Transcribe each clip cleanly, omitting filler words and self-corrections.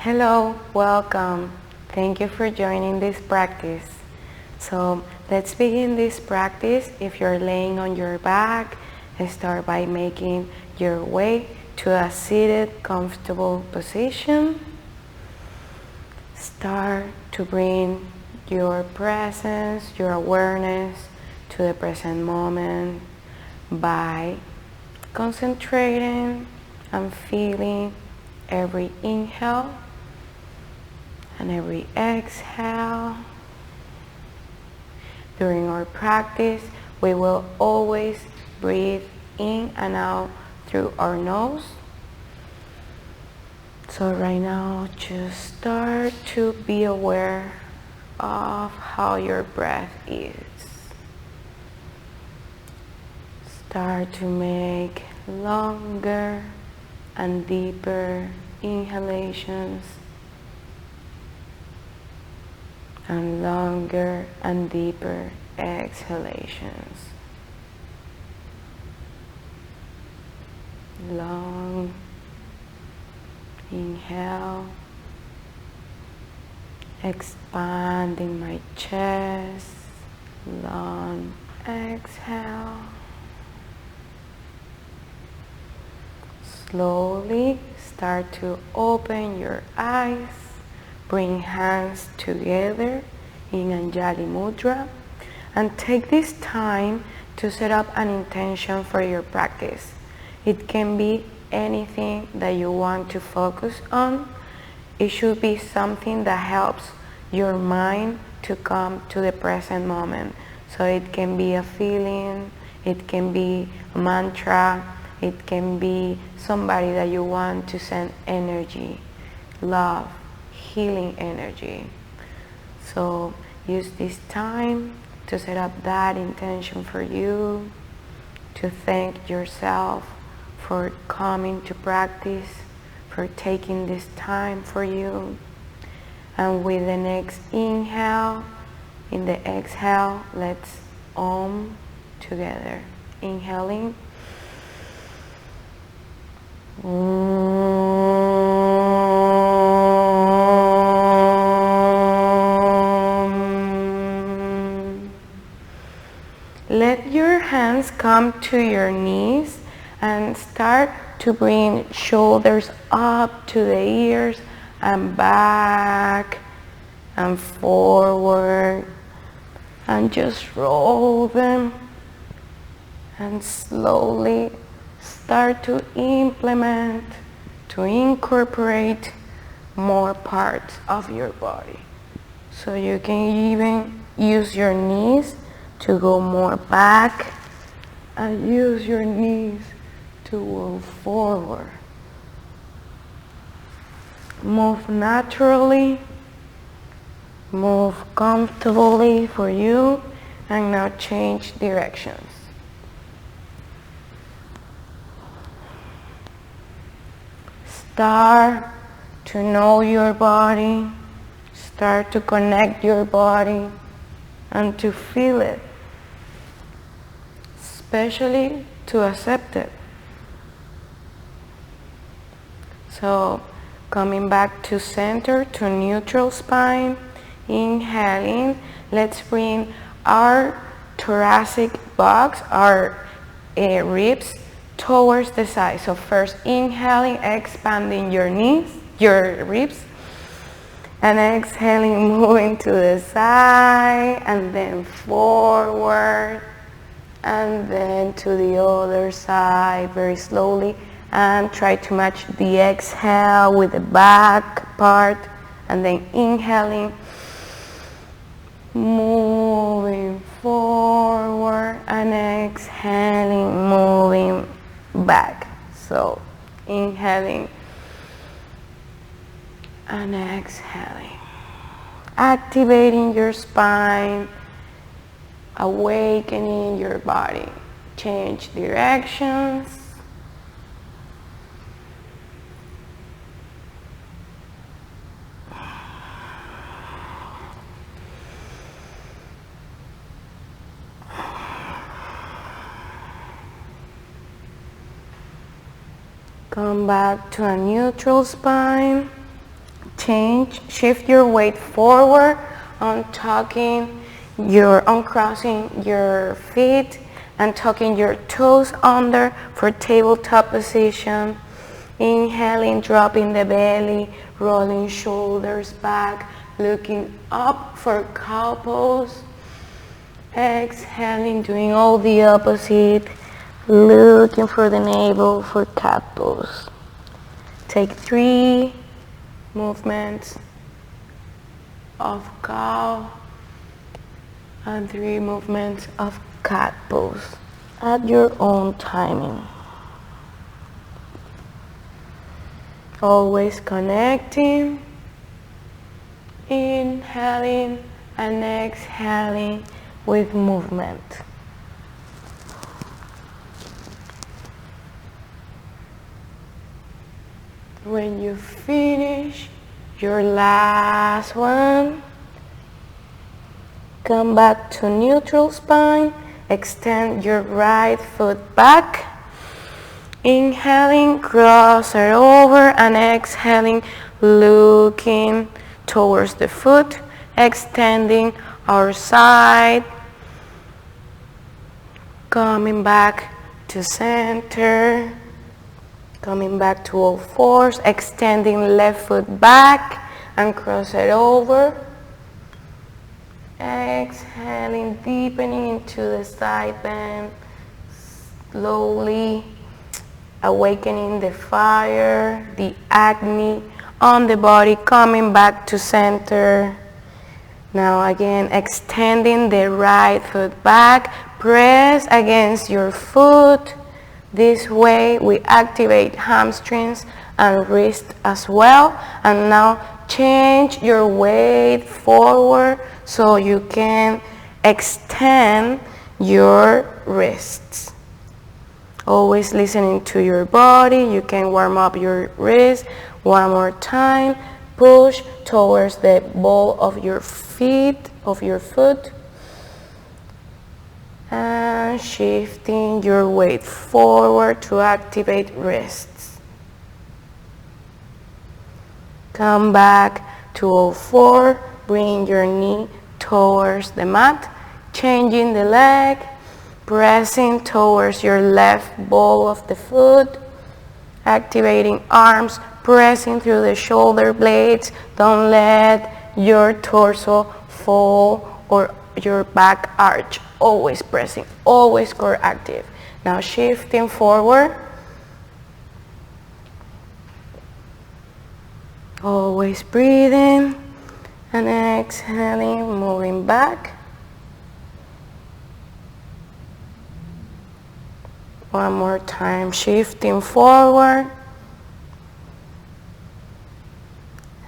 Hello, welcome. Thank you for joining this practice. So let's begin this practice. If you're laying on your back, start by making your way to a seated, comfortable position. Start to bring your presence, your awareness to the present moment by concentrating and feeling every inhale and every exhale. During our practice, we will always breathe in and out through our nose. So right now, just start to be aware of how your breath is. Start to make longer and deeper inhalations and longer and deeper exhalations. Long inhale, expanding my chest. Long exhale. Slowly start to open your eyes. Bring hands together in Anjali Mudra and take this time to set up an intention for your practice. It can be anything that you want to focus on. It should be something that helps your mind to come to the present moment. So it can be a feeling, it can be a mantra, it can be somebody that you want to send energy, love, healing energy. So use this time to set up that intention for you, to thank yourself for coming to practice, for taking this time for you. And with the next inhale, in the exhale, let's Om together. Inhaling. Let your hands come to your knees and start to bring shoulders up to the ears and back and forward, and just roll them and slowly start to implement, to incorporate more parts of your body. So you can even use your knees to go more back and use your knees to move forward. Move naturally, move comfortably for you, and now change directions. Start to know your body, start to connect your body and to feel it, especially to accept it. So coming back to center, to neutral spine, inhaling, let's bring our thoracic box, our ribs towards the side. So first inhaling, expanding your knees, your ribs, and exhaling, moving to the side, and then forward, and then to the other side very slowly, and try to match the exhale with the back part, and then inhaling, moving forward, and exhaling, moving back. So inhaling and exhaling, activating your spine, awakening your body. Change directions. Come back to a neutral spine. shift your weight forward, uncrossing your feet and tucking your toes under for tabletop position. Inhaling, dropping the belly, rolling shoulders back, looking up for cow pose. Exhaling, doing all the opposite, looking for the navel for cat pose. Take 3 movements of cow and 3 movements of cat pose at your own timing. Always connecting, inhaling and exhaling with movement. When you finish your last one, come back to neutral spine, extend your right foot back. Inhaling, cross it over, and exhaling, looking towards the foot, extending our side, coming back to center, coming back to all fours, extending left foot back and cross it over. Exhaling, deepening into the side bend, slowly awakening the fire, the Agni on the body, coming back to center. Now again, extending the right foot back, press against your foot. This way we activate hamstrings and wrist as well. And now change your weight forward so you can extend your wrists. Always listening to your body. You can warm up your wrist one more time. Push towards the ball of your foot. And shifting your weight forward to activate wrists. Come back to all four. Bring your knee towards the mat. Changing the leg. Pressing towards your left ball of the foot. Activating arms. Pressing through the shoulder blades. Don't let your torso fall or your back arch. Always pressing, always core active. Now shifting forward. Always breathing and exhaling, moving back. One more time, shifting forward.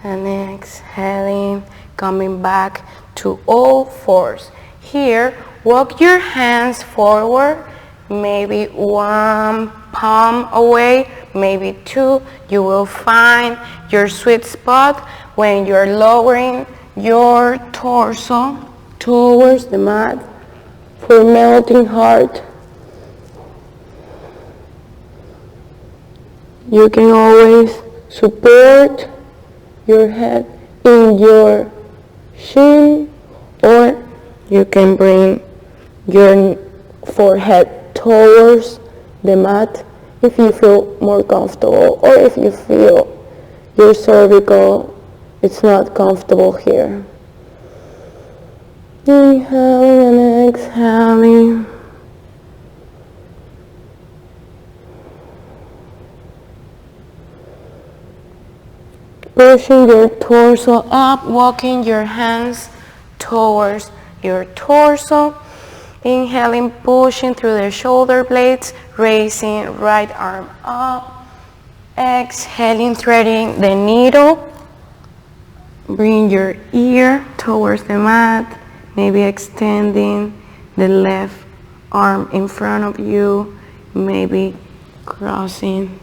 And exhaling, coming back to all fours. Here, walk your hands forward, maybe one palm away, maybe two. You will find your sweet spot when you're lowering your torso towards the mat for melting heart. You can always support your head in your shin, or you can bring your forehead towards the mat if you feel more comfortable, or if you feel your cervical is not comfortable here. Inhaling and exhaling. Pushing your torso up, walking your hands towards your torso. Inhaling, pushing through the shoulder blades, raising right arm up. Exhaling, threading the needle. Bring your ear towards the mat, maybe extending the left arm in front of you, maybe crossing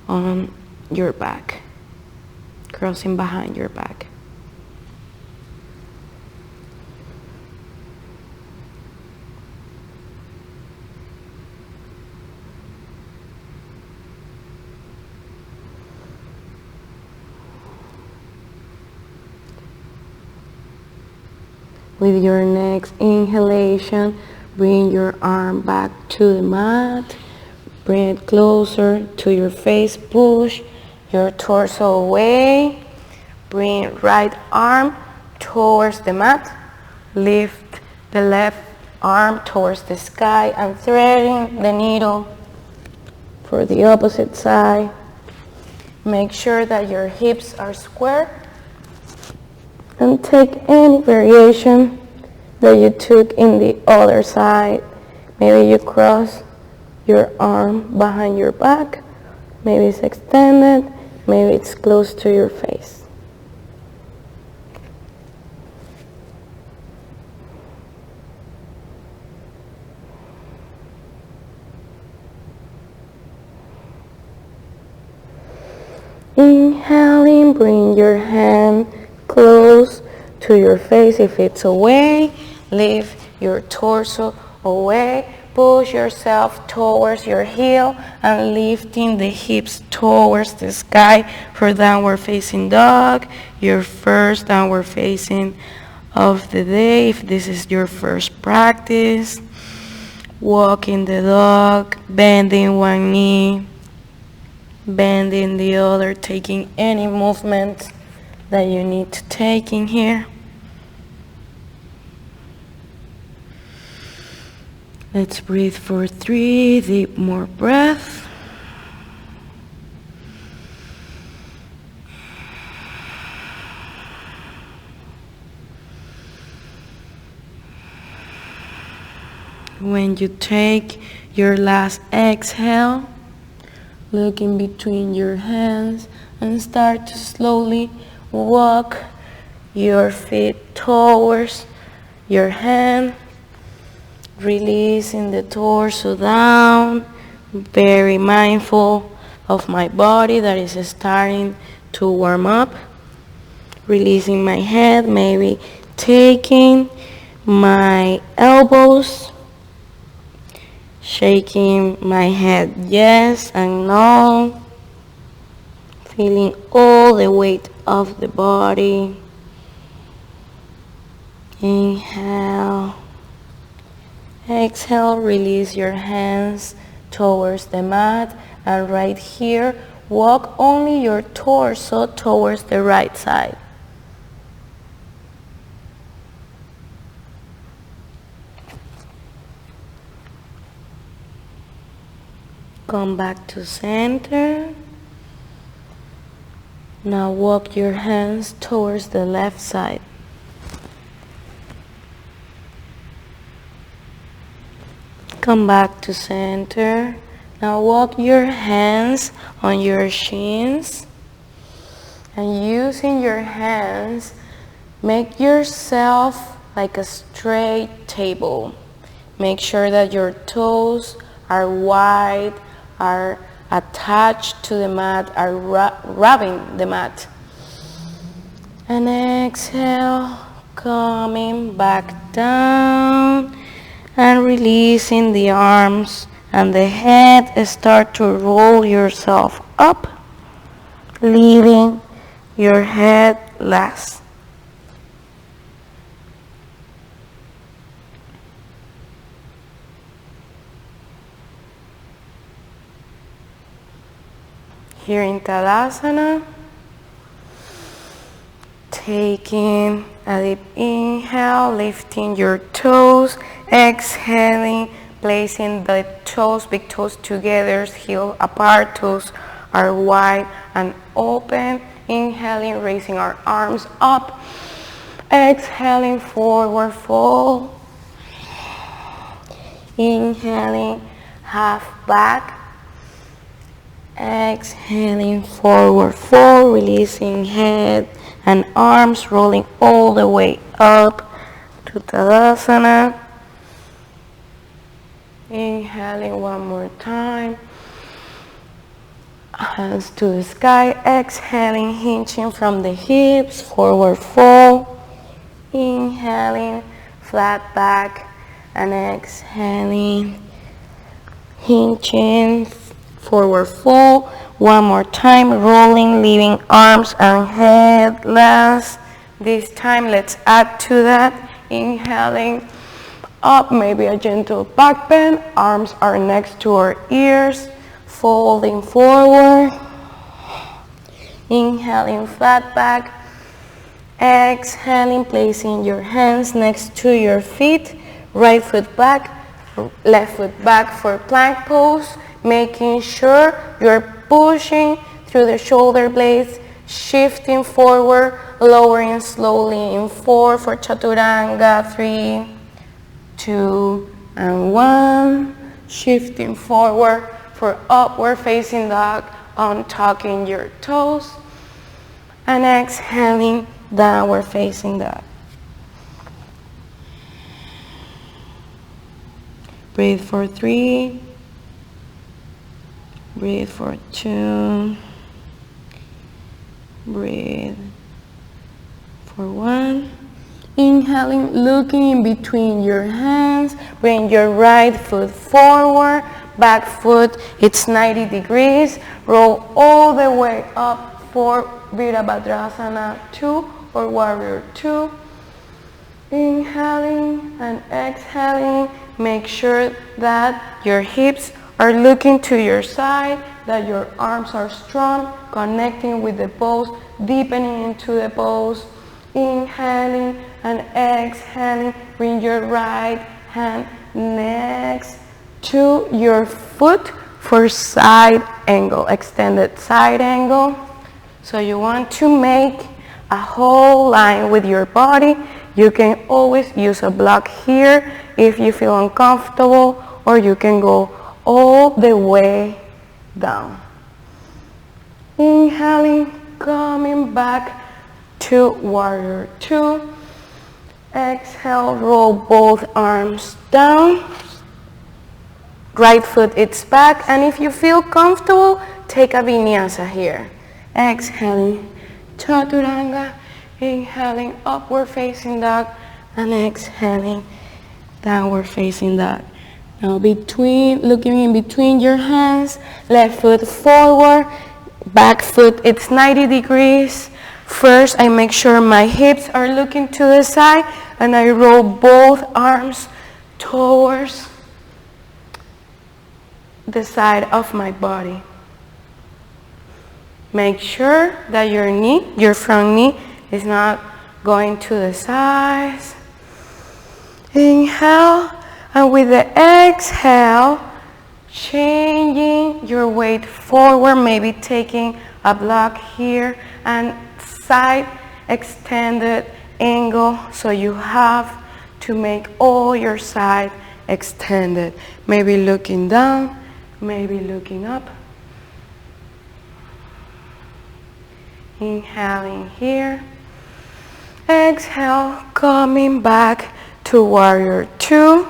on your back. Crossing behind your back. With your next inhalation, bring your arm back to the mat. Bring it closer to your face. Push your torso away. Bring right arm towards the mat. Lift the left arm towards the sky and threading the needle for the opposite side. Make sure that your hips are square. And take any variation that you took in the other side. Maybe you cross your arm behind your back. Maybe it's extended. Maybe it's close to your face. Inhaling, bring your hand close to your face. If it's away, lift your torso away. Push yourself towards your heel and lifting the hips towards the sky for downward facing dog. Your first downward facing of the day, if this is your first practice. Walking the dog, bending one knee, bending the other, taking any movement that you need to take in here. Let's breathe for 3 deep more breaths. When you take your last exhale, look in between your hands and start to slowly walk your feet towards your hand, releasing the torso down, very mindful of my body that is starting to warm up, releasing my head, maybe taking my elbows, shaking my head yes and no, feeling all the weight of the body. Inhale. Exhale, release your hands towards the mat, and right here, walk only your torso towards the right side. Come back to center. Now walk your hands towards the left side. Come back to center. Now walk your hands on your shins. And using your hands, make yourself like a straight table. Make sure that your toes are wide, are attached to the mat, are rubbing the mat. And exhale, coming back down and releasing the arms and the head. Start to roll yourself up, leaving your head last. Here in Tadasana, taking a deep inhale, lifting your toes, exhaling, placing the toes, big toes together, heel apart, toes are wide and open. Inhaling, raising our arms up, exhaling, forward fold. Inhaling, half back. Exhaling, forward fold, releasing head and arms, rolling all the way up to Tadasana. Inhaling one more time. Hands to the sky. Exhaling, hinging from the hips, forward fold. Inhaling, flat back, and exhaling, hinging, forward fold. One more time, rolling, leaving arms and head last. This time, let's add to that Inhaling up, maybe a gentle back bend. Arms are next to our ears, folding forward. Inhaling, flat back. Exhaling, placing your hands next to your feet. Right foot back, left foot back for plank pose. Making sure you're pushing through the shoulder blades, shifting forward, lowering slowly in 4 for Chaturanga, 3, 2, and 1. Shifting forward for upward facing dog, untucking your toes. And exhaling, downward facing dog. Breathe for 3. Breathe for 2. Breathe for 1. Inhaling, looking in between your hands. Bring your right foot forward. Back foot, it's 90 degrees. Roll all the way up for Virabhadrasana 2 or Warrior 2. Inhaling and exhaling. Make sure that your hips are looking to your side, that your arms are strong, connecting with the pose, deepening into the pose. Inhaling and exhaling. Bring your right hand next to your foot for side angle, extended side angle. So you want to make a whole line with your body. You can always use a block here if you feel uncomfortable, or you can go all the way down. Inhaling, coming back to Warrior 2. Exhale, roll both arms down. Right foot, it's back. And if you feel comfortable, take a Vinyasa here. Exhaling, Chaturanga. Inhaling, upward facing dog. And exhaling, downward facing dog. Now looking in between your hands. Left foot forward. Back foot, it's 90 degrees. First, I make sure my hips are looking to the side. And I roll both arms towards the side of my body. Make sure that your front knee is not going to the sides. Inhale, and with the exhale, changing your weight forward, maybe taking a block here and side extended angle, so you have to make all your side extended. Maybe looking down, maybe looking up. Inhaling here. Exhale, coming back to Warrior 2.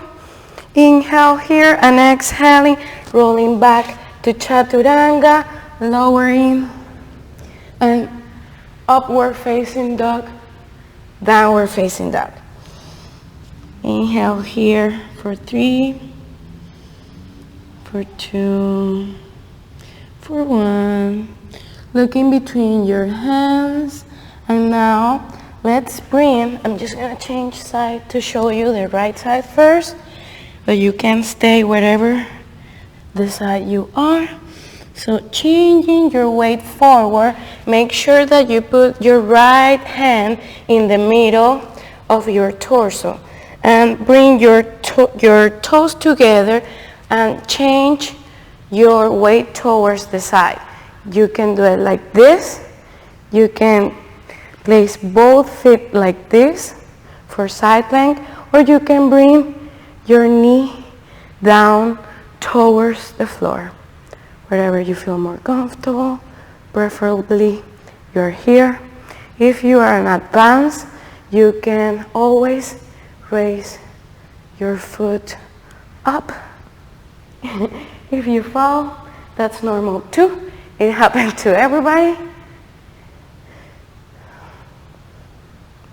Inhale here and exhaling, rolling back to Chaturanga, lowering and upward facing dog, downward facing dog. Inhale here for 3, for 2, for 1. Look in between your hands. And now let's bring, I'm just going to change side to show you the right side first, but you can stay wherever the side you are. So changing your weight forward, make sure that you put your right hand in the middle of your torso and bring your toes together and change your weight towards the side. You can do it like this. You can place both feet like this for side plank, or you can bring your knee down towards the floor. Wherever you feel more comfortable, preferably you're here. If you are in advance, you can always raise your foot up. If you fall, that's normal too. It happens to everybody.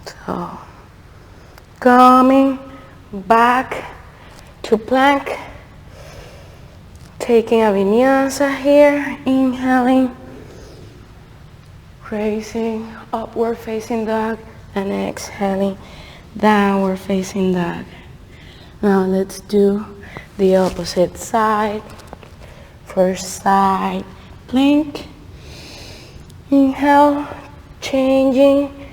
So, coming back to plank. Taking a Vinyasa here, inhaling, raising, upward facing dog, and exhaling, downward facing dog. Now let's do the opposite side. First side plank. Inhale, changing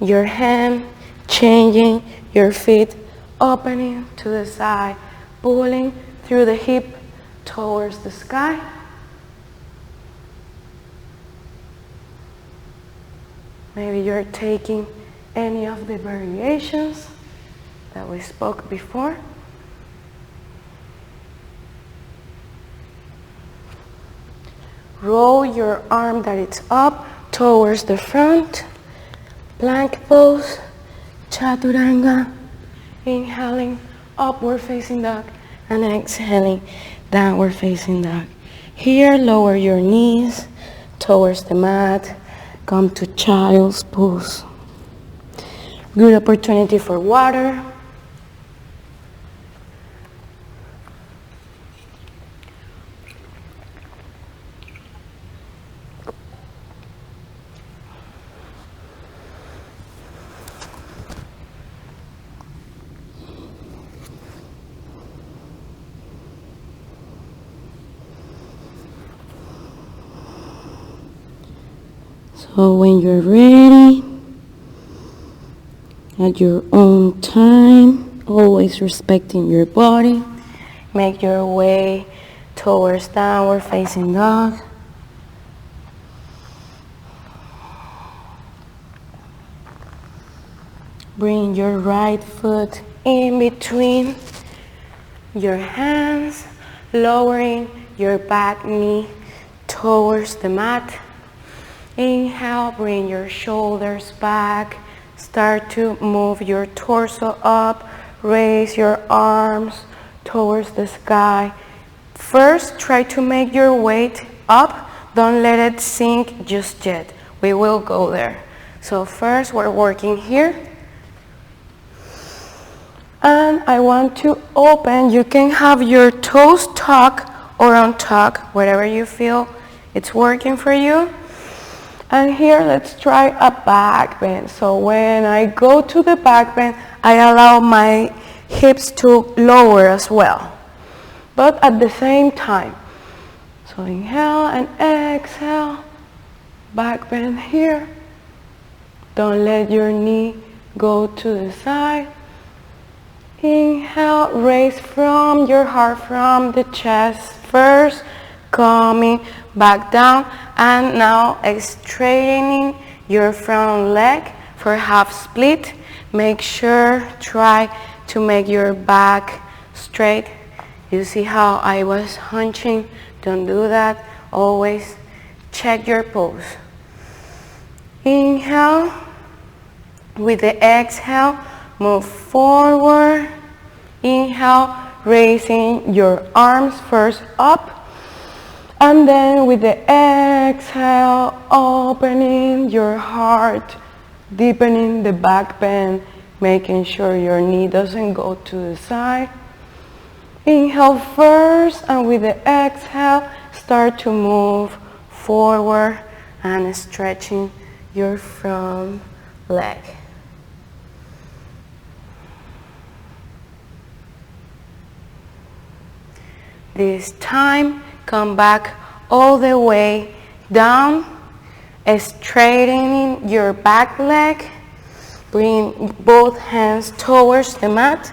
your hand, changing your feet, opening to the side, pulling through the hip towards the sky. Maybe you're taking any of the variations that we spoke before. Roll your arm that it's up towards the front. Plank pose, Chaturanga. Inhaling, upward facing dog, and exhaling, downward facing dog. Here, lower your knees towards the mat. Come to child's pose. Good opportunity for water. So when you're ready, at your own time, always respecting your body, make your way towards downward facing dog. Bring your right foot in between your hands, lowering your back knee towards the mat. Inhale, bring your shoulders back. Start to move your torso up. Raise your arms towards the sky. First, try to make your weight up. Don't let it sink just yet. We will go there. So first, we're working here. And I want to open. You can have your toes tucked or untucked, whatever you feel it's working for you. And here, let's try a back bend. So when I go to the back bend, I allow my hips to lower as well, but at the same time. So inhale and exhale, back bend here. Don't let your knee go to the side. Inhale, raise from your heart, from the chest first, coming back down, and now straightening your front leg for half split. Make sure, try to make your back straight. You see how I was hunching? Don't do that. Always check your pose. Inhale. With the exhale, move forward. Inhale, raising your arms first up. And then with the exhale, opening your heart, deepening the back bend, making sure your knee doesn't go to the side. Inhale first, and with the exhale, start to move forward and stretching your front leg. This time, come back all the way down, straightening your back leg. Bring both hands towards the mat.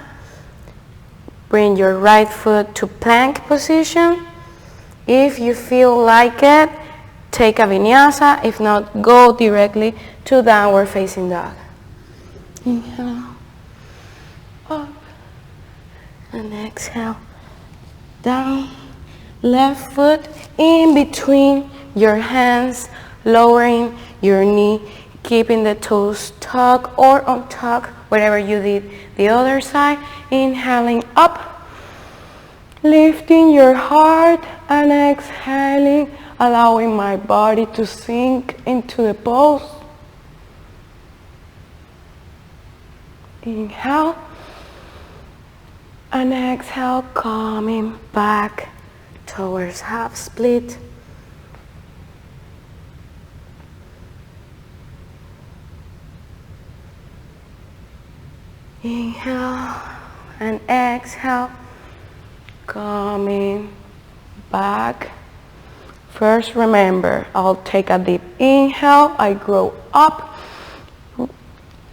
Bring your right foot to plank position. If you feel like it, take a vinyasa. If not, go directly to downward facing dog. Inhale, up, and exhale, down. Left foot in between your hands, lowering your knee, keeping the toes tucked or untucked, whatever you did the other side. Inhaling up, lifting your heart, and exhaling, allowing my body to sink into the pose. Inhale, and exhale, coming back towards half split. Inhale and exhale, coming back. First, remember, I'll take a deep inhale, I grow up,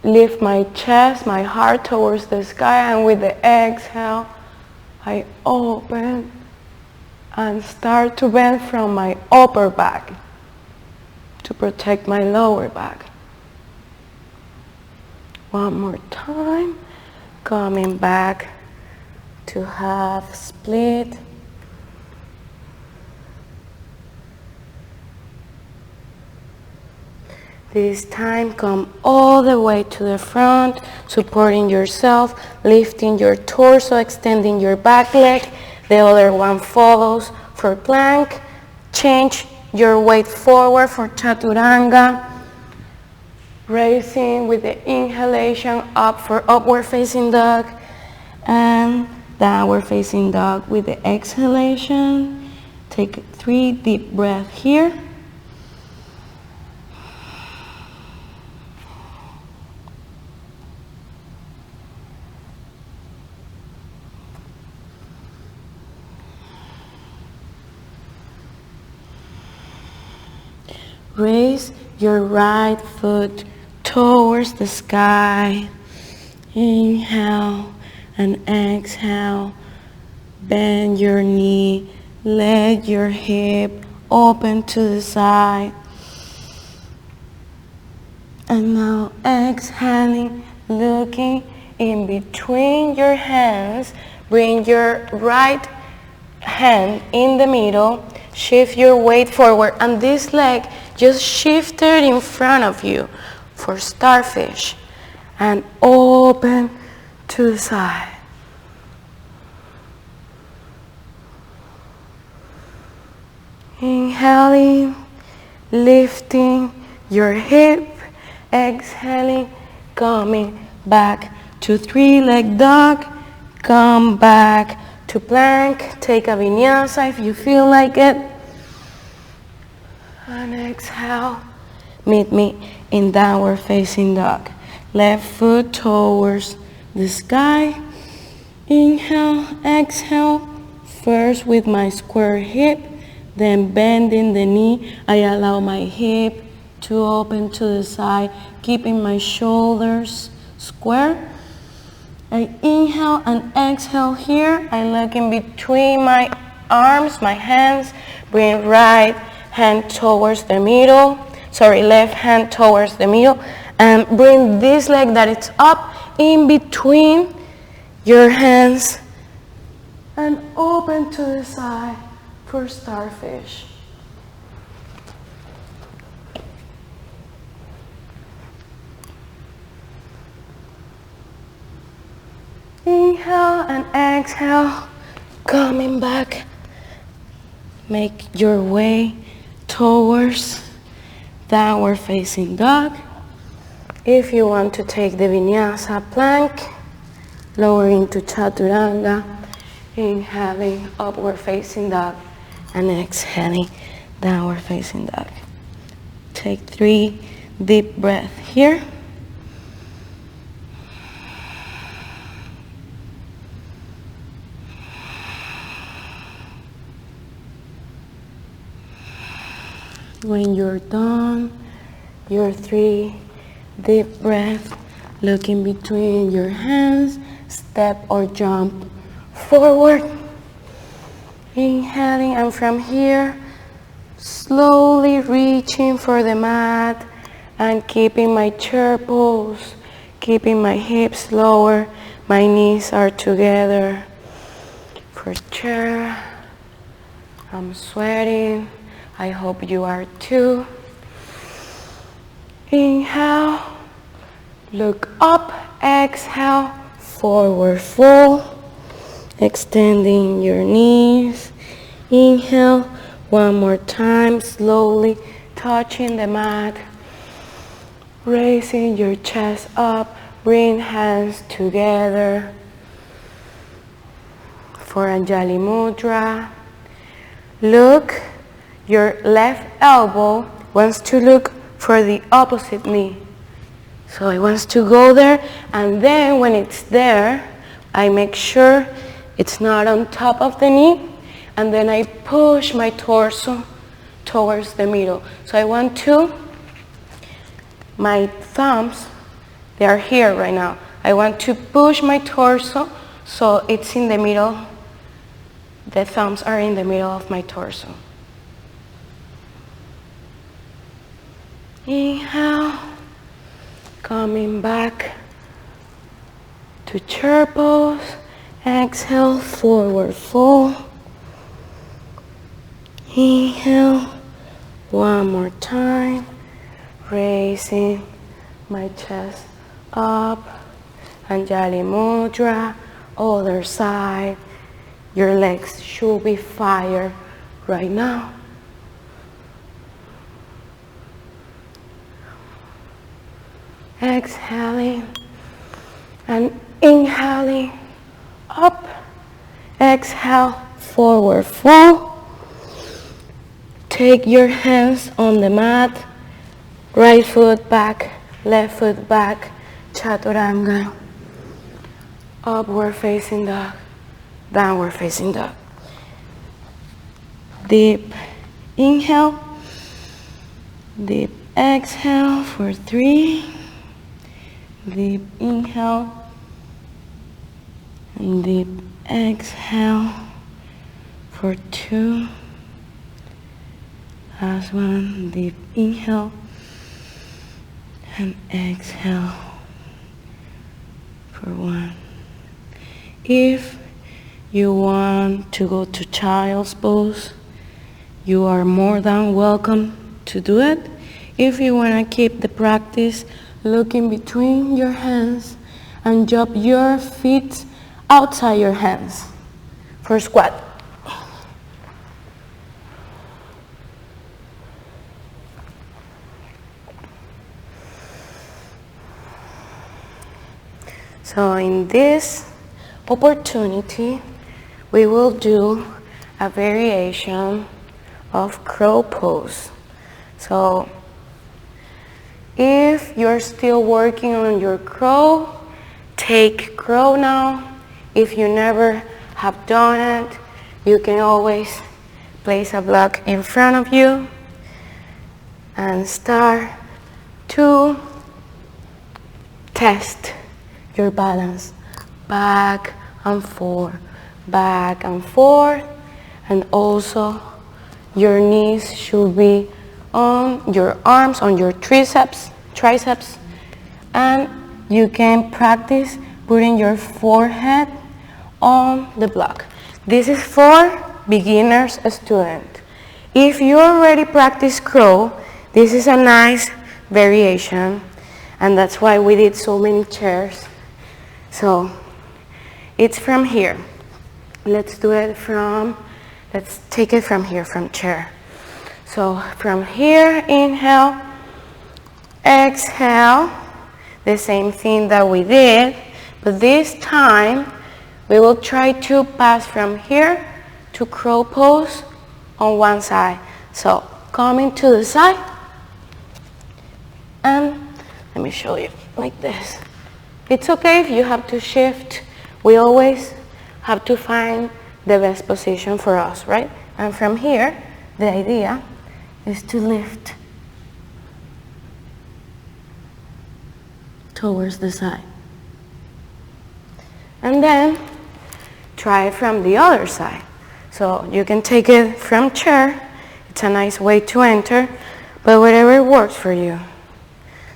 lift my chest, my heart towards the sky, and with the exhale, I open and start to bend from my upper back to protect my lower back. One more time, coming back to half split. This time, come all the way to the front, supporting yourself, lifting your torso, extending your back leg. The other one follows for plank. Change your weight forward for Chaturanga. Raising with the inhalation up for upward facing dog. And downward facing dog with the exhalation. Take 3 deep breaths here. Raise your right foot towards the sky. Inhale and exhale. Bend your knee, let your hip open to the side. And now exhaling, looking in between your hands. Bring your right hand in the middle. Shift your weight forward, and this leg just shifted in front of you for starfish. And open to the side. Inhaling, lifting your hip. Exhaling, coming back to 3-leg dog. Come back to plank. Take a vinyasa if you feel like it. And exhale. Meet me in downward facing dog. Left foot towards the sky. Inhale, exhale. First with my square hip, then bending the knee. I allow my hip to open to the side, keeping my shoulders square. I inhale and exhale here. I look in between my arms, my hands. Bring right hand towards the middle. Left hand towards the middle. And bring this leg that it's up in between your hands. And open to the side for starfish. Inhale and exhale, coming back. Make your way towards downward facing dog. If you want to take the Vinyasa Plank, lower into Chaturanga, inhaling upward facing dog and exhaling downward facing dog. Take 3 deep breaths here. When you're done, your 3 deep breaths, look in between your hands, step or jump forward. Inhaling, and from here, slowly reaching for the mat and keeping my chair pose, keeping my hips lower, my knees are together. For chair, I'm sweating. I hope you are too. Inhale, look up, exhale, forward fold, extending your knees. Inhale, one more time, slowly touching the mat, raising your chest up, bring hands together for Anjali Mudra. Look, your left elbow wants to look for the opposite knee. So I want to go there, and then when it's there, I make sure it's not on top of the knee, and then I push my torso towards the middle. So I want to, my thumbs, they are here right now. I want to push my torso so it's in the middle. The thumbs are in the middle of my torso. Inhale, coming back to chair pose. Exhale, forward fold. Inhale, one more time, raising my chest up. Anjali Mudra, other side. Your legs should be fired right now. Exhaling and inhaling up. Exhale, forward fold. Take your hands on the mat. Right foot back, left foot back. Chaturanga. Upward facing dog. Downward facing dog. Deep inhale. Deep exhale for 3. Deep inhale. And deep exhale for 2. Last one, deep inhale and exhale for 1. If you want to go to child's pose, you are more than welcome to do it. If you want to keep the practice, look in between your hands and drop your feet outside your hands for squat. So in this opportunity, we will do a variation of crow pose. So if you're still working on your crow, take crow now. If you never have done it, you can always place a block in front of you and start to test your balance. Back and forth, and also your knees should be on your arms, on your triceps, and you can practice putting your forehead on the block. This is for beginners student. If you already practice crow, this is a nice variation, and that's why we did so many chairs. So it's from here. Let's take it from here, from chair. So from here, inhale, exhale, the same thing that we did, but this time we will try to pass from here to crow pose on one side. So coming to the side, and let me show you like this. It's okay if you have to shift. We always have to find the best position for us, right? And from here, the idea is to lift towards the side. And then try from the other side. So you can take it from chair. It's a nice way to enter, but whatever works for you.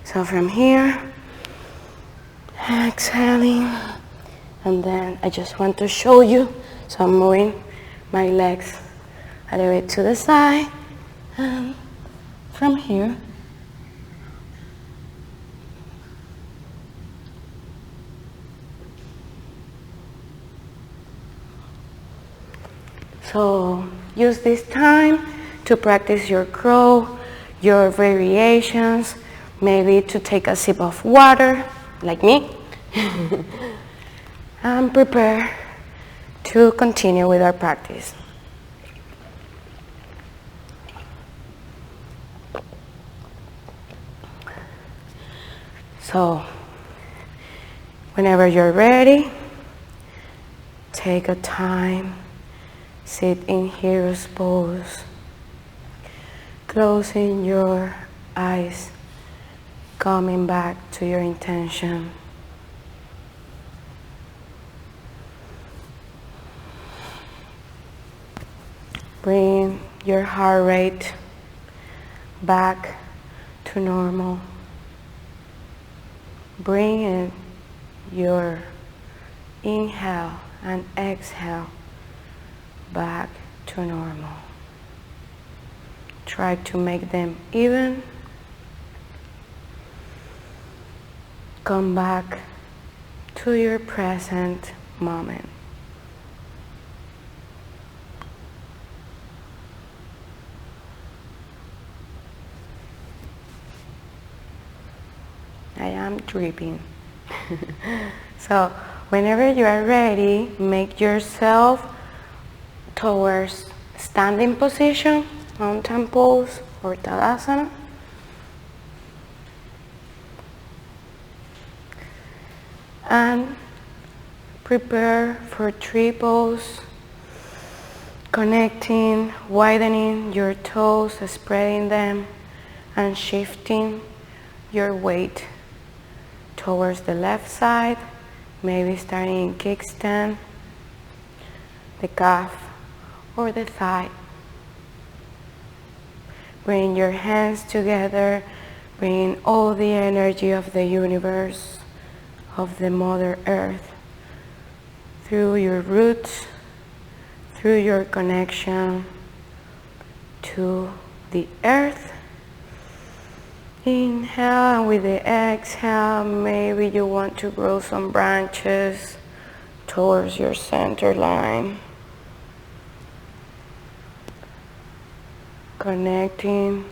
So from here, exhaling, and then I just want to show you, so I'm moving my legs a little bit to the side, and from here, so use this time to practice your crow, your variations, maybe to take a sip of water, like me, and prepare to continue with our practice. So, whenever you're ready, take a time, sit in Hero's Pose, closing your eyes, coming back to your intention. Bring your heart rate back to normal. Bring in your inhale and exhale back to normal. Try to make them even. Come back to your present moment. I am dripping. So whenever you are ready, make yourself towards standing position, mountain pose or Tadasana. And prepare for tree pose, connecting, widening your toes, spreading them, and shifting your weight towards the left side, maybe starting in kickstand, the calf or the thigh. Bring your hands together, bring all the energy of the universe, of the Mother Earth, through your roots, through your connection to the earth. Inhale, and with the exhale, maybe you want to grow some branches towards your center line. Connecting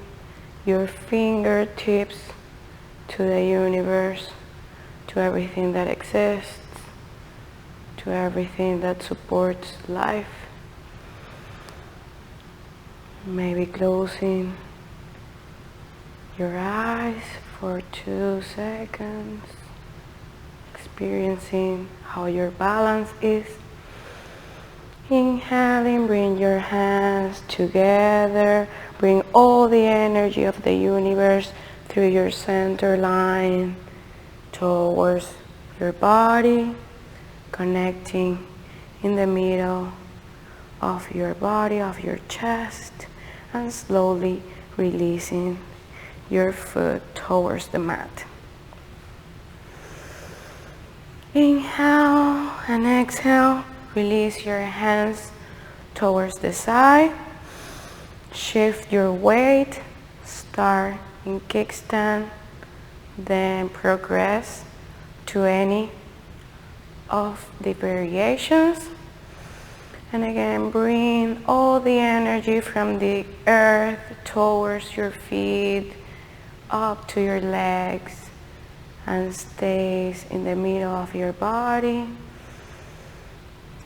your fingertips to the universe, to everything that exists, to everything that supports life. Maybe closing your eyes for 2 seconds, experiencing how your balance is. Inhaling, bring your hands together, bring all the energy of the universe through your center line towards your body, connecting in the middle of your body, of your chest, and slowly releasing your foot towards the mat. Inhale and exhale. Release your hands towards the side. Shift your weight. Start in kickstand, then progress to any of the variations. And again, bring all the energy from the earth towards your feet, up to your legs, and stays in the middle of your body.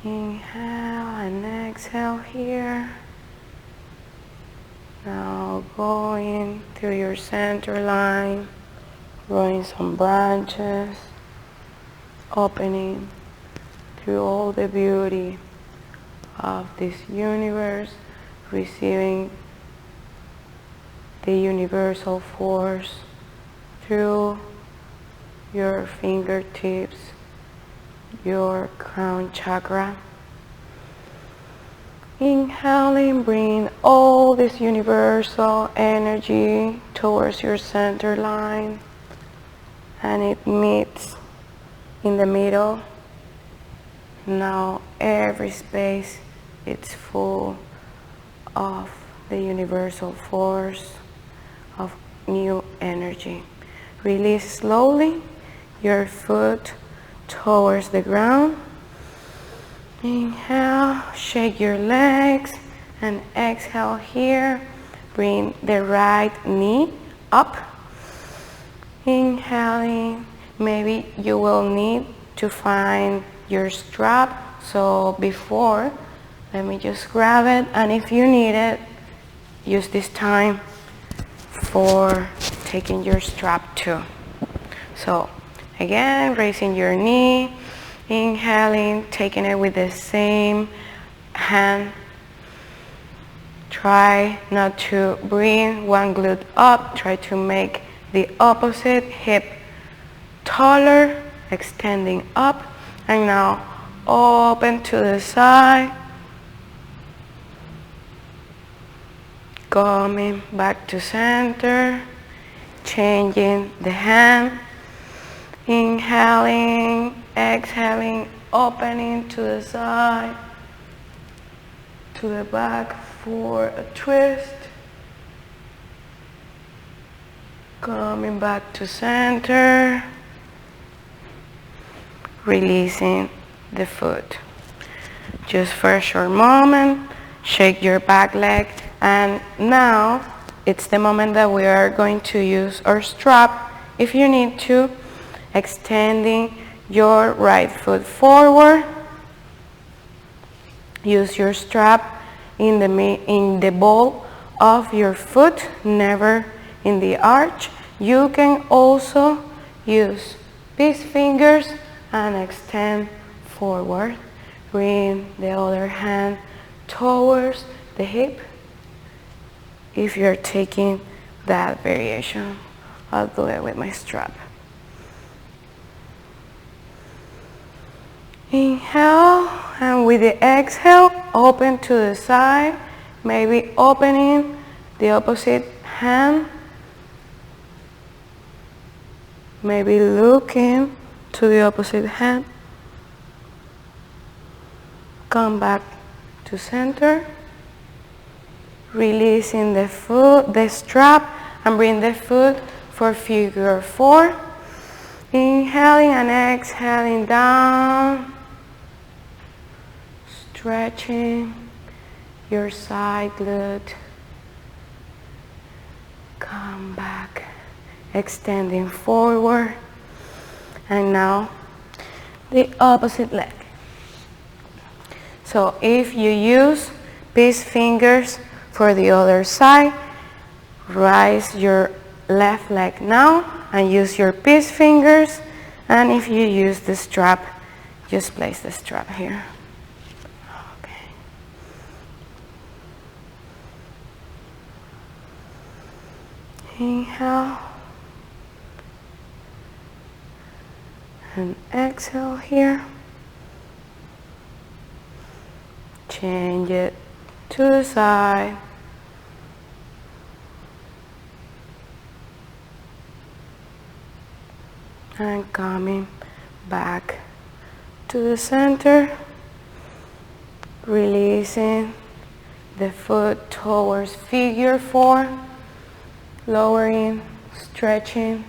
Inhale and exhale here. Now going through your center line, growing some branches, opening through all the beauty of this universe, receiving the universal force through your fingertips, your crown chakra. Inhaling, bring all this universal energy towards your center line, and it meets in the middle. Now every space is full of the universal force of new energy. Release slowly your foot towards the ground. Inhale, shake your legs, and exhale here. Bring the right knee up. Inhaling, maybe you will need to find your strap. So before, let me just grab it, and if you need it, use this time for taking your strap too. So again, raising your knee, inhaling, taking it with the same hand. Try not to bring one glute up. Try to make the opposite hip taller, extending up. And now open to the side. Coming back to center. Changing the hand. Inhaling, exhaling, opening to the side, to the back for a twist. Coming back to center. Releasing the foot. Just for a short moment, shake your back leg, and now it's the moment that we are going to use our strap. If you need to, extending your right foot forward. Use your strap in the ball of your foot, never in the arch. You can also use these fingers and extend forward. Bring the other hand towards the hip if you're taking that variation. I'll do it with my strap. Inhale, and with the exhale, open to the side, maybe opening the opposite hand, maybe looking to the opposite hand. Come back to center, releasing the foot, the strap, and bring the foot for figure 4. Inhaling and exhaling down. Stretching your side glute. Come back, extending forward. And now the opposite leg. So if you use these fingers for the other side, rise your left leg now and use your peace fingers. And if you use the strap, just place the strap here. Okay. Inhale. And exhale here. Change it to the side. And coming back to the center. Releasing the foot towards figure 4. Lowering, stretching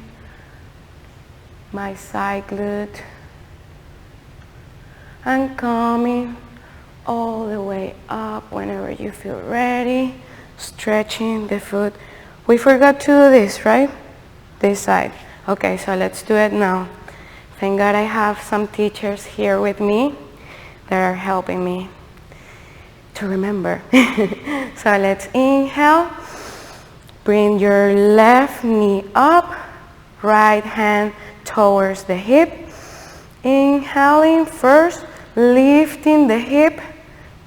my side glute. And coming all the way up whenever you feel ready. Stretching the foot. We forgot to do this, right? This side. Okay, so let's do it now. Thank God I have some teachers here with me that are helping me to remember. So let's inhale. Bring your left knee up. Right hand towards the hip. Inhaling first. Lifting the hip.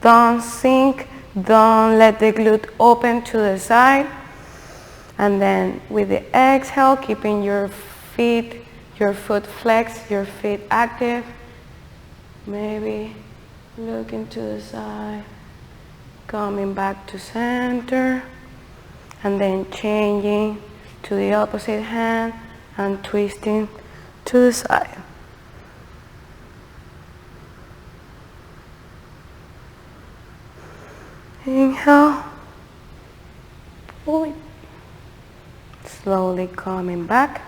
Don't sink. Don't let the glute open to the side. And then with the exhale, keeping your feet, your foot flexed, your feet active. Maybe looking to the side. Coming back to center. And then changing to the opposite hand and twisting to the side. Inhale. Pull it. Slowly coming back.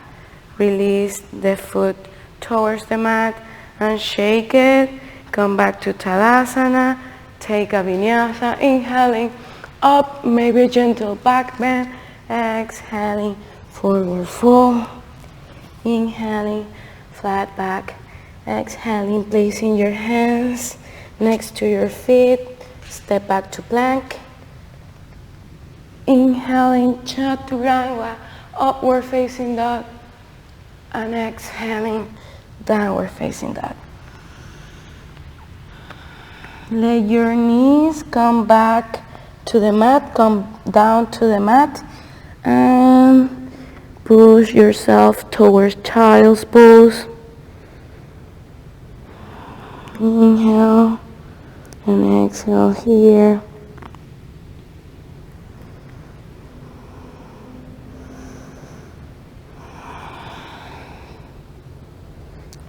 Release the foot towards the mat and shake it. Come back to Tadasana. Take a Vinyasa. Inhaling up, maybe a gentle back bend. Exhaling, forward fold. Inhaling, flat back. Exhaling, placing your hands next to your feet. Step back to plank. Inhaling, Chaturanga, upward facing dog. And exhaling, downward facing dog. Let your knees come back to the mat, come down to the mat, and push yourself towards child's pose. Inhale and exhale here.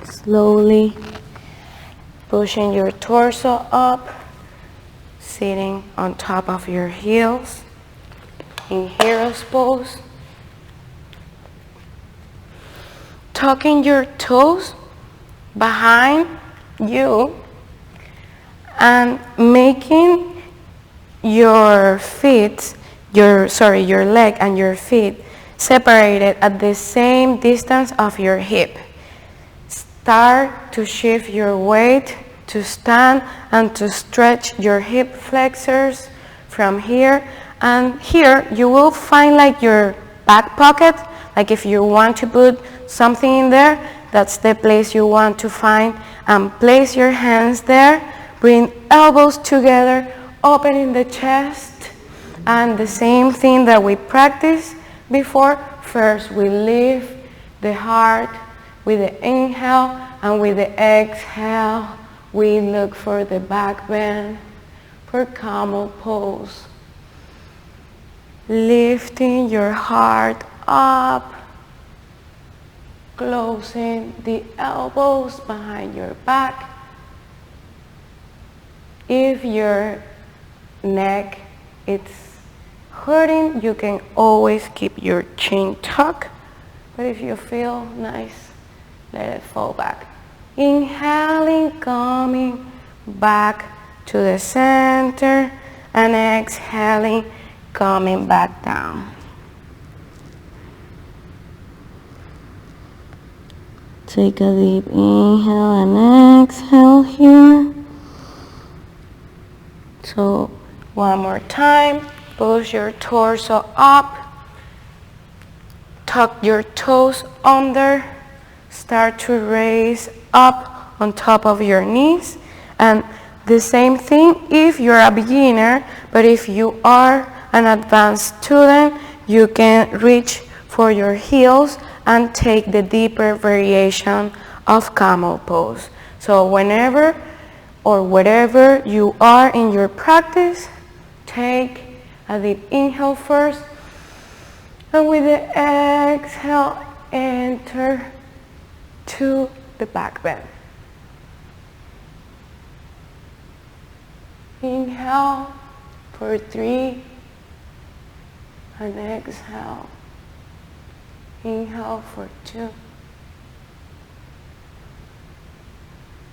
Slowly pushing your torso up, sitting on top of your heels in hero's pose. Tucking your toes behind you and making your feet, your leg and your feet separated at the same distance of your hip. Start to shift your weight to stand and to stretch your hip flexors from here. And here you will find like your back pocket, like if you want to put something in there, that's the place you want to find. And place your hands there, bring elbows together, opening the chest. And the same thing that we practiced before. First we lift the heart with the inhale, and with the exhale we look for the back bend for Camel Pose. Lifting your heart up, closing the elbows behind your back. If your neck is hurting, you can always keep your chin tucked, but if you feel nice, let it fall back. Inhaling, coming back to the center, and exhaling, coming back down. Take a deep inhale and exhale here. So one more time, push your torso up, tuck your toes under, start to raise up on top of your knees. And the same thing if you're a beginner, but if you are an advanced student, you can reach for your heels and take the deeper variation of Camel Pose. So whenever or wherever you are in your practice, take a deep inhale first, and with the exhale, enter to the back bend. Inhale for 3, and exhale. Inhale for 2.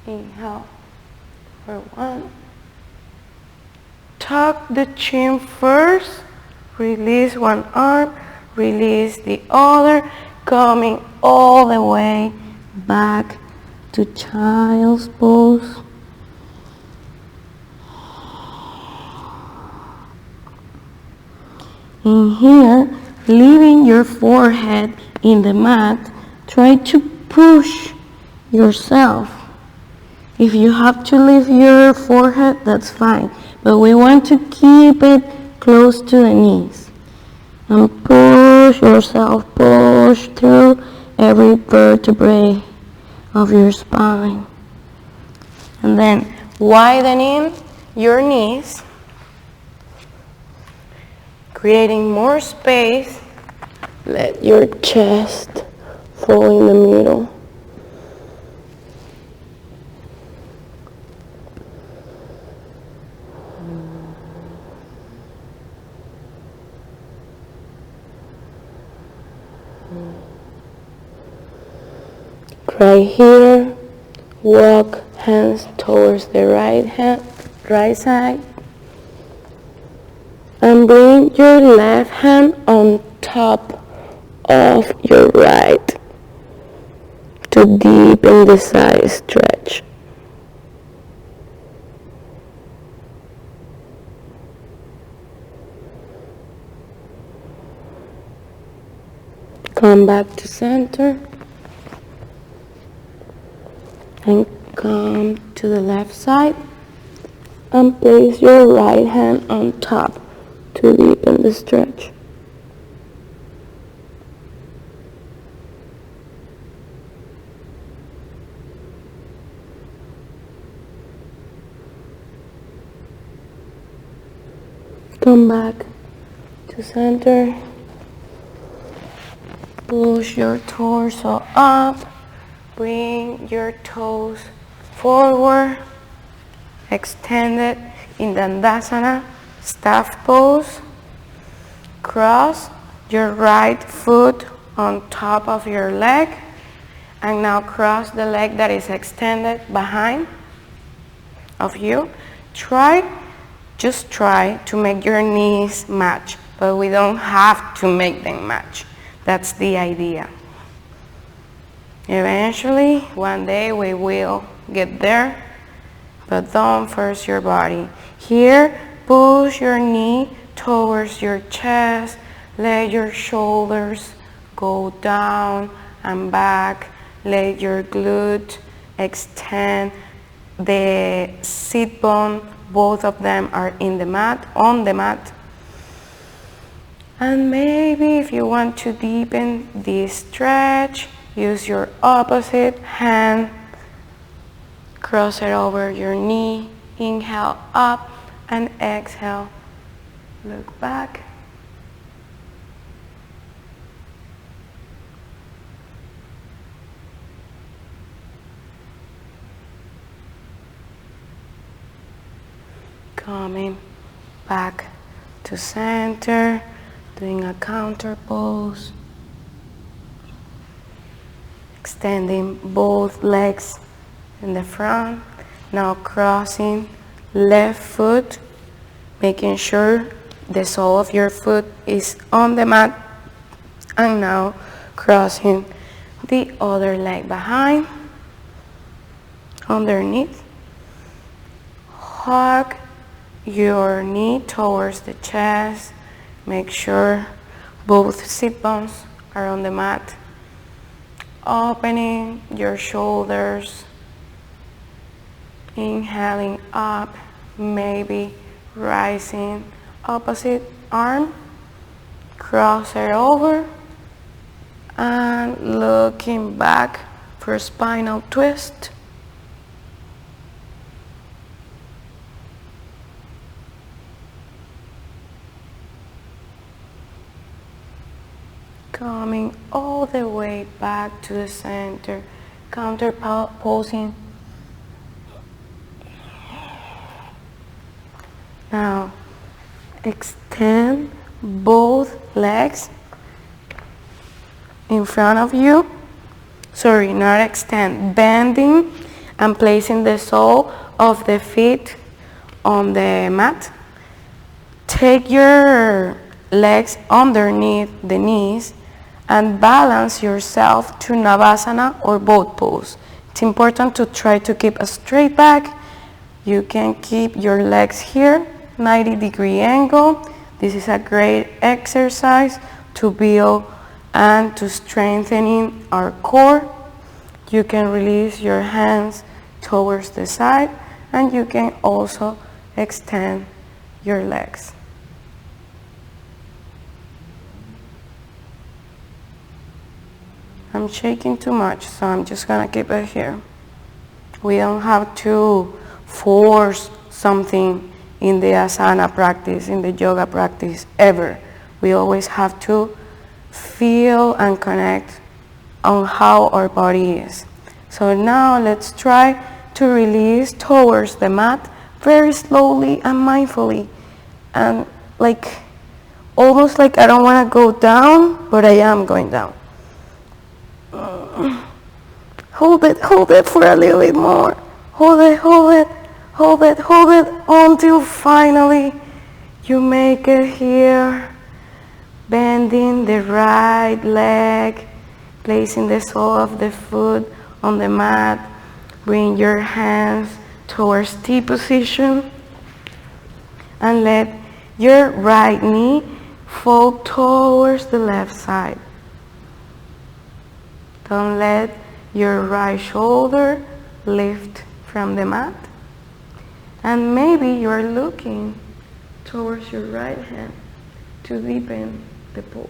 Inhale for 1. Tuck the chin first. Release one arm. Release the other. Coming all the way back to child's pose. In here, leaving your forehead in the mat, try to push yourself. If you have to leave your forehead, that's fine. But we want to keep it close to the knees. And push yourself, push through every vertebrae of your spine. And then widening your knees, creating more space. Let your chest fall in the middle. Right here, walk hands towards the right side, and bring your left hand on top of your right to deepen the side stretch. Come back to center. and come to the left side and place your right hand on top to deepen the stretch. Come back to center. Push your torso up. Bring your toes forward. Extended in the Navasana staff pose. Cross your right foot on top of your leg. And now cross the leg that is extended behind of you. Just try to make your knees match, but we don't have to make them match. That's the idea. Eventually, one day we will get there, but don't force your body. Here, push your knee towards your chest, let your shoulders go down and back, let your glute extend, the sit bone, both of them are in the mat, on the mat. And maybe if you want to deepen this stretch, use your opposite hand, cross it over your knee, inhale up and exhale, look back. Coming back to center, doing a counter pose. Extending both legs in the front. Now crossing left foot, making sure the sole of your foot is on the mat. And now crossing the other leg behind, underneath. Hug your knee towards the chest. Make sure both sit bones are on the mat. Opening your shoulders. Inhaling up, maybe rising opposite arm. Cross it over. And looking back for spinal twist. Coming all the way back to the center, counter posing. Now, extend both legs in front of you. Sorry, not extend, bending and placing the sole of the feet on the mat. Take your legs underneath the knees and balance yourself to Navasana or boat pose. It's important to try to keep a straight back. You can keep your legs here, 90-degree angle. This is a great exercise to build and to strengthening our core. You can release your hands towards the side and you can also extend your legs. I'm shaking too much, so I'm just gonna keep it here. We don't have to force something in the asana practice, in the yoga practice, ever. We always have to feel and connect on how our body is. So now let's try to release towards the mat very slowly and mindfully. And almost like I don't wanna go down, but I am going down. Hold it for a little bit more. Hold it until finally you make it here. Bending the right leg, placing the sole of the foot on the mat. Bring your hands towards T position and let your right knee fall towards the left side. Don't let your right shoulder lift from the mat. And maybe you're looking towards your right hand to deepen the pose.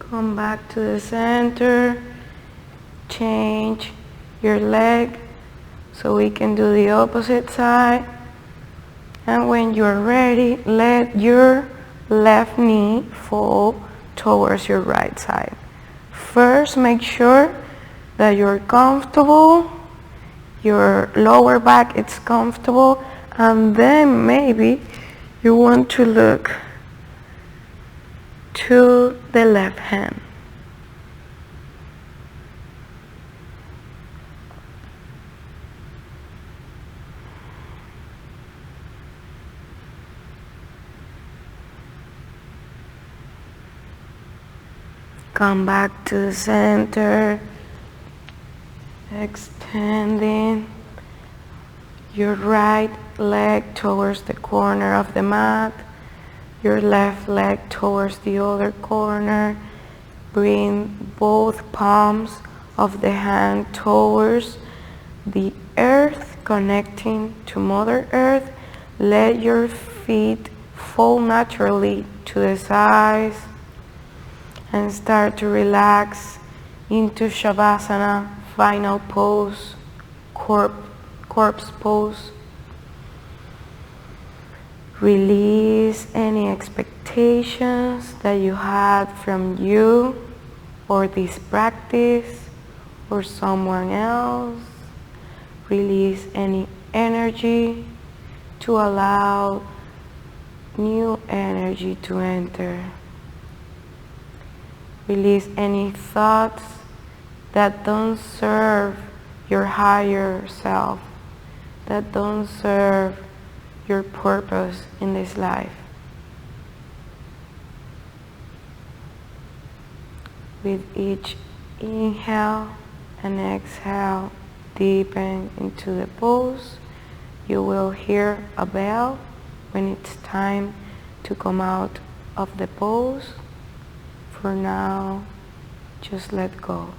Come back to the center. Change your leg so we can do the opposite side. And when you're ready, let your left knee fall towards your right side. First, make sure that you're comfortable, your lower back is comfortable, and then maybe you want to look to the left hand. Come back to the center, extending your right leg towards the corner of the mat, your left leg towards the other corner. Bring both palms of the hand towards the earth, connecting to Mother Earth. Let your feet fall naturally to the sides and start to relax into Shavasana, final pose, corpse pose. Release any expectations that you had from you or this practice or someone else. Release any energy to allow new energy to enter. Release any thoughts that don't serve your higher self, that don't serve your purpose in this life. With each inhale and exhale, deepen into the pose. You will hear a bell when it's time to come out of the pose. For now, just let go.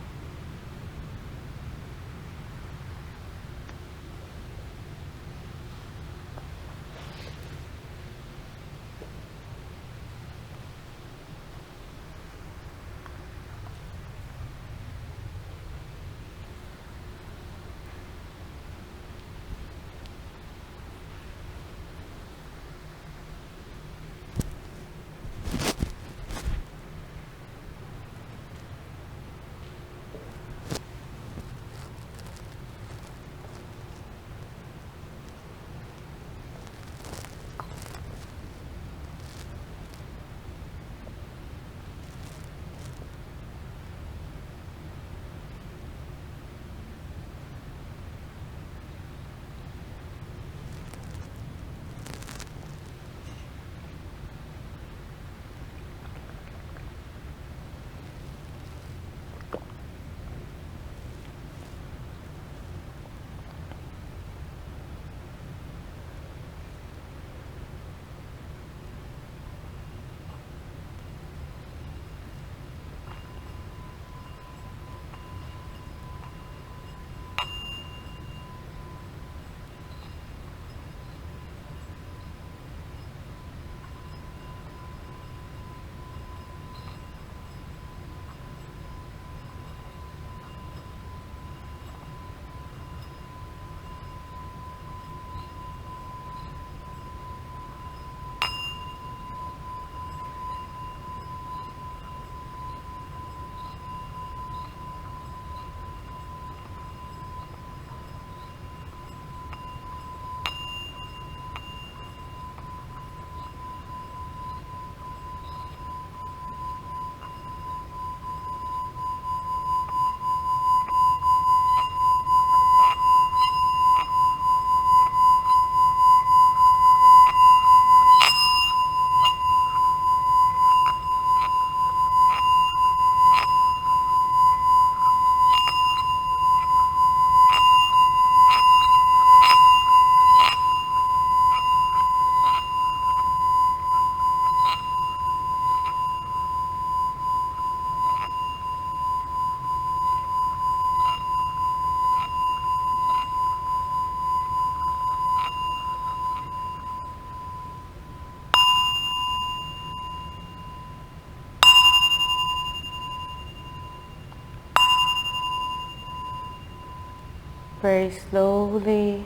very slowly,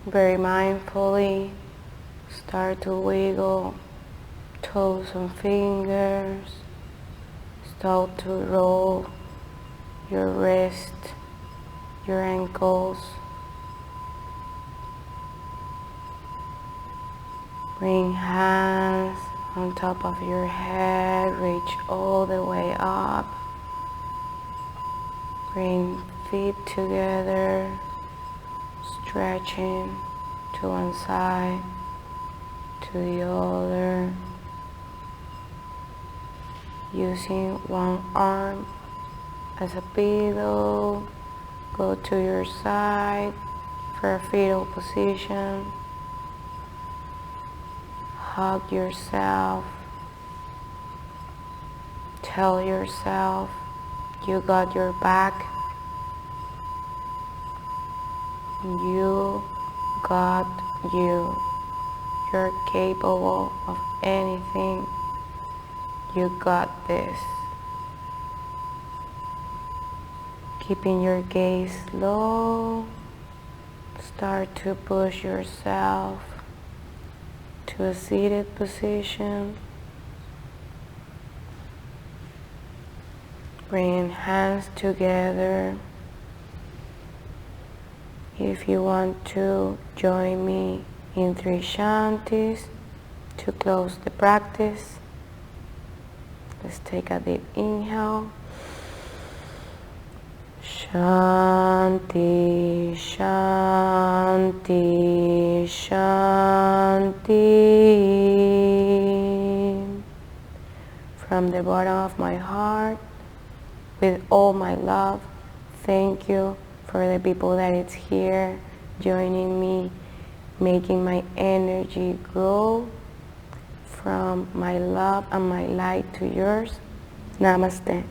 very mindfully, start to wiggle toes and fingers. Start to roll your wrist, your ankles. Bring hands on top of your head, reach all the way up. Bring feet together, stretching to one side, to the other. Using one arm as a pillow, go to your side for a fetal position. Hug yourself. Tell yourself you got your back. You got you. You're capable of anything. You got this. Keeping your gaze low, start to push yourself to a seated position. Bring hands together. If you want to join me in 3 shantis to close the practice, let's take a deep inhale. Shanti, Shanti, Shanti. From the bottom of my heart, with all my love, thank you for the people that is here joining me, making my energy grow from my love and my light to yours. Namaste.